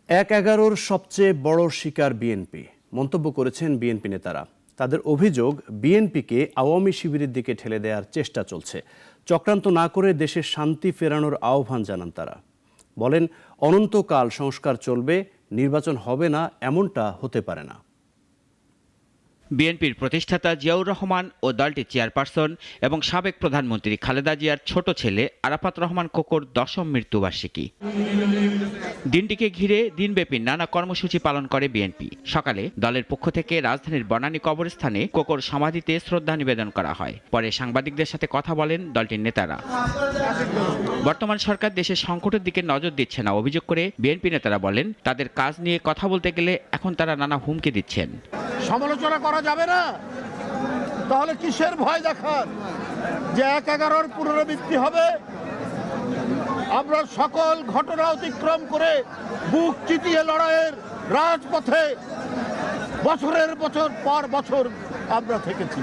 ১/১১ সবচেয়ে বড় শিকার বিএনপি মন্তব্য করেছেন বিএনপি নেতারা। তাদের অভিযোগ, বিএনপিকে আওয়ামী শিবিরের দিকে ঠেলে দেওয়ার চেষ্টা চলছে। চক্রান্ত না করে দেশে শান্তি ফেরানোর আহ্বান জানান তারা। বলেন, অনন্তকাল সংস্কার চলবে, নির্বাচন হবে না এমনটা হতে পারে না। বিএনপির প্রতিষ্ঠাতা জিয়াউর রহমান ও দলটির চেয়ারপারসন এবং সাবেক প্রধানমন্ত্রী খালেদা জিয়ার ছোট ছেলে আরাফাত রহমান কোকোর ১০ম মৃত্যুবার্ষিকী। দিনটিকে ঘিরে দিনব্যাপী নানা কর্মসূচি পালন করে বিএনপি। সকালে দলের পক্ষ থেকে রাজধানীর বনানী কবরস্থানে কোকোর সমাধিতে শ্রদ্ধা নিবেদন করা হয়। পরে সাংবাদিকদের সাথে কথা বলেন দলটির নেতারা। বর্তমান সরকার দেশের সংকটের দিকে নজর দিচ্ছে না অভিযোগ করে বিএনপি নেতারা বলেন, তাদের কাজ নিয়ে কথা বলতে গেলে এখন তারা নানা হুমকি দিচ্ছেন। সমালোচনা করা যাবে না, তাহলে কিসের ভয় দেখান যে ১/১১ পুনরাবৃত্তি হবে? আমরা সকল ঘটনা অতিক্রম করে বুক চিতিয়ে লড়াইয়ের রাজপথে বছরের পর বছর আমরা থেকেছি।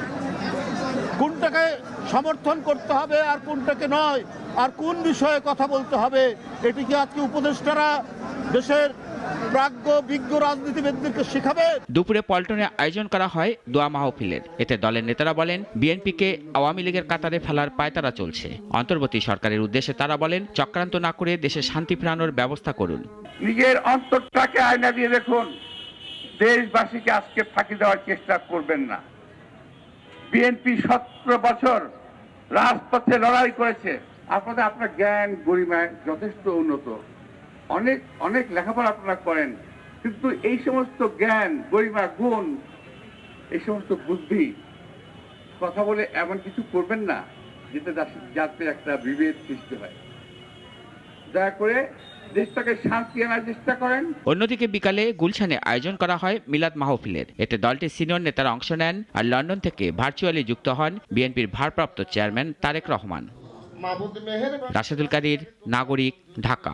কোনটাকে সমর্থন করতে হবে আর কোনটাকে নয়, আর কোন বিষয়ে কথা বলতে হবে, এটি কি আজকে উপদেষ্টারা দেশের প্রাজ্ঞ বিজ্ঞ রাজনীতিবিদদেরকে শেখাবে? দুপুরে পল্টনে আয়োজন করা হয় দোয়া মাহফিলের। এতে দলের নেতারা বলেন, বিএনপিকে আওয়ামী লীগের কাতারে ফেলার পায়তারা চলছে। অন্তর্বর্তী সরকারের উদ্দেশ্যে তারা বলেন, চক্রান্ত না করে দেশে শান্তি ফেরানোর ব্যবস্থা করুন। নিজের অন্তরটাকে আয়না দিয়ে দেখুন, দেশবাসীকে আজকে ফাঁকি দেওয়ার চেষ্টা করবেন না। বিএনপি 17 বছর রাজপথে লড়াই করেছে। আপনার জ্ঞান গরিমায় যথেষ্ট উন্নত, অনেক লেখাপড়া আপনারা করেন, কিন্তু এই সমস্ত জ্ঞান গরিমা গুণ, এই সমস্ত বুদ্ধি কথা বলে এমন কিছু করবেন না যাতে একটা বিভেদ সৃষ্টি হয়। দয়া করে দেশটাকে শান্তি আনার চেষ্টা করেন। অন্যদিকে বিকালে গুলশানে আয়োজন করা হয় মিলাদ মাহফিলের। এতে দলটির সিনিয়র নেতারা অংশ নেন। আর লন্ডন থেকে ভার্চুয়ালি যুক্ত হন বিএনপির ভারপ্রাপ্ত চেয়ারম্যান তারেক রহমান। রাশেদুল কাদির, নাগরিক, ঢাকা।